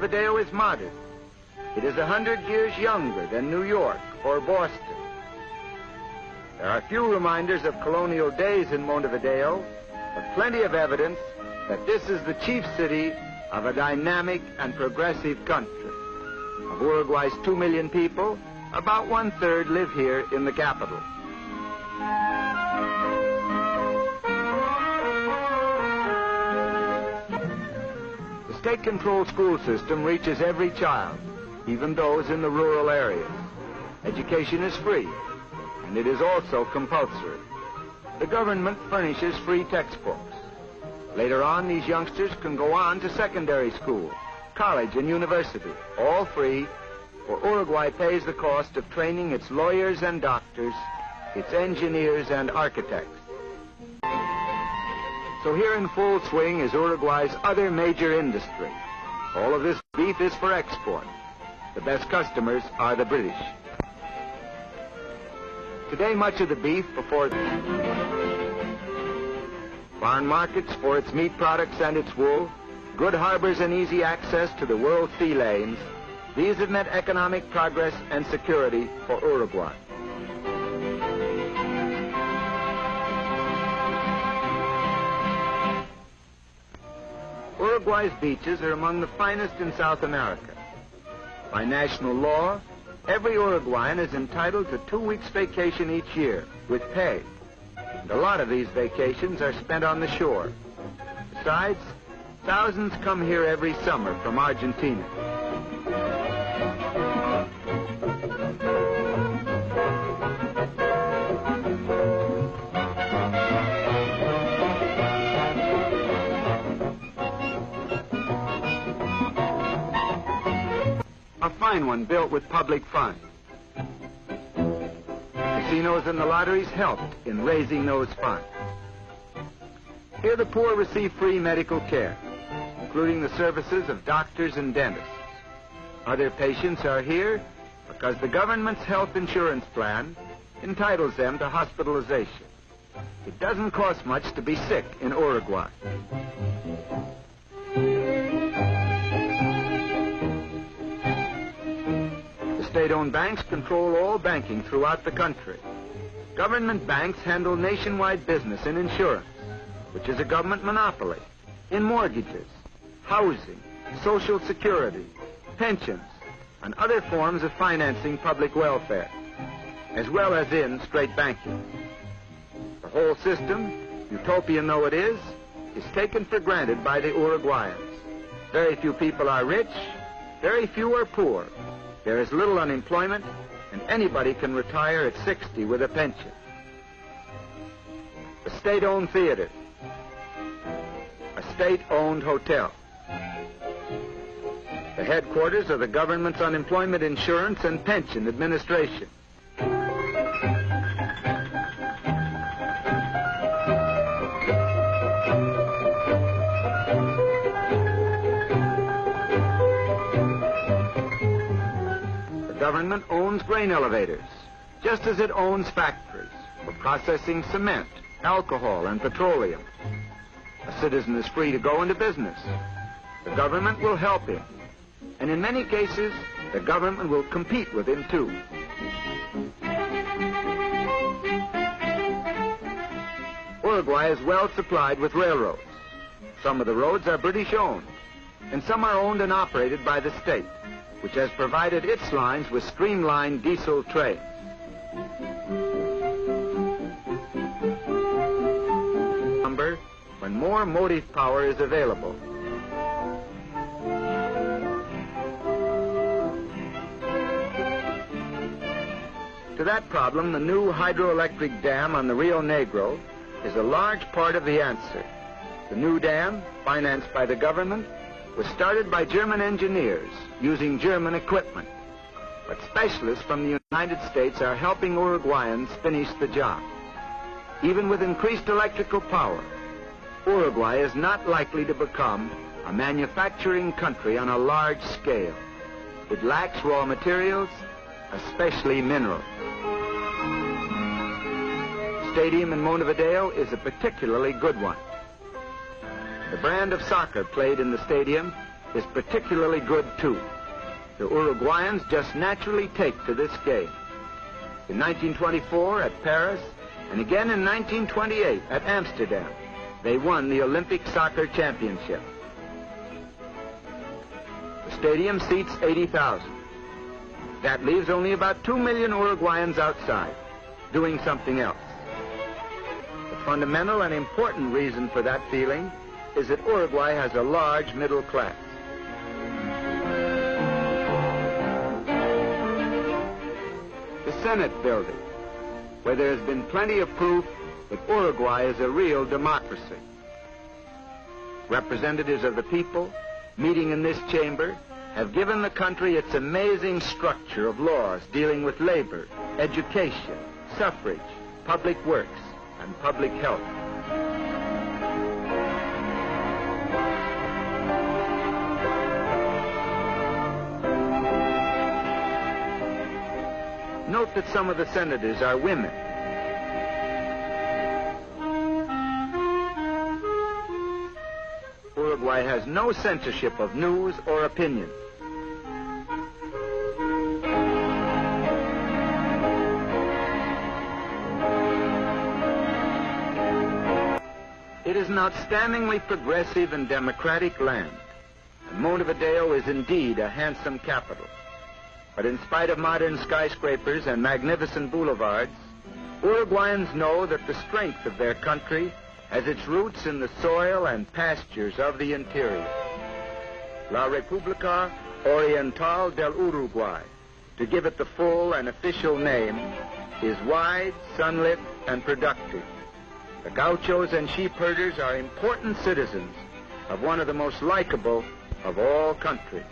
Montevideo is modern. It is 100 years younger than New York or Boston. There are few reminders of colonial days in Montevideo, but plenty of evidence that this is the chief city of a dynamic and progressive country. Of Uruguay's 2 million people, about 1/3 live here in the capital. The state-controlled school system reaches every child, even those in the rural areas. Education is free, and it is also compulsory. The government furnishes free textbooks. Later on, these youngsters can go on to secondary school, college, and university, all free, for Uruguay pays the cost of training its lawyers and doctors, its engineers and architects. So here in full swing is Uruguay's other major industry. All of this beef is for export. The best customers are the British. Today, much of the beef before foreign markets for its meat products and its wool, good harbors and easy access to the world sea lanes, these have meant economic progress and security for Uruguay. Uruguay's beaches are among the finest in South America. By national law, every Uruguayan is entitled to 2 weeks vacation each year with pay. And a lot of these vacations are spent on the shore. Besides, thousands come here every summer from Argentina. A fine one built with public funds. Casinos and the lotteries helped in raising those funds. Here the poor receive free medical care, including the services of doctors and dentists. Other patients are here because the government's health insurance plan entitles them to hospitalization. It doesn't cost much to be sick in Uruguay. State-owned banks control all banking throughout the country. Government banks handle nationwide business in insurance, which is a government monopoly, in mortgages, housing, social security, pensions, and other forms of financing public welfare, as well as in straight banking. The whole system, utopian though it is taken for granted by the Uruguayans. Very few people are rich, very few are poor. There is little unemployment, and anybody can retire at 60 with a pension. A state-owned theater, a state-owned hotel, the headquarters of the government's unemployment insurance and pension administration. The government owns grain elevators, just as it owns factories for processing cement, alcohol, and petroleum. A citizen is free to go into business. The government will help him. And in many cases, the government will compete with him, too. Uruguay is well supplied with railroads. Some of the roads are British-owned, and some are owned and operated by the state, which has provided its lines with streamlined diesel trains. Number when more motive power is available. To that problem, the new hydroelectric dam on the Rio Negro is a large part of the answer. The new dam, financed by the government, was started by German engineers using German equipment. But specialists from the United States are helping Uruguayans finish the job. Even with increased electrical power, Uruguay is not likely to become a manufacturing country on a large scale. It lacks raw materials, especially minerals. Stadium in Montevideo is a particularly good one. The brand of soccer played in the stadium is particularly good too. The Uruguayans just naturally take to this game. In 1924 at Paris, and again in 1928 at Amsterdam, they won the Olympic Soccer Championship. The stadium seats 80,000. That leaves only about 2 million Uruguayans outside, doing something else. The fundamental and important reason for that feeling is that Uruguay has a large middle class. The Senate building, where there has been plenty of proof that Uruguay is a real democracy. Representatives of the people meeting in this chamber have given the country its amazing structure of laws dealing with labor, education, suffrage, public works, and public health. Note that some of the senators are women. Uruguay has no censorship of news or opinion. It is an outstandingly progressive and democratic land, and Montevideo is indeed a handsome capital. But in spite of modern skyscrapers and magnificent boulevards, Uruguayans know that the strength of their country has its roots in the soil and pastures of the interior. La República Oriental del Uruguay, to give it the full and official name, is wide, sunlit, and productive. The gauchos and sheep herders are important citizens of one of the most likable of all countries.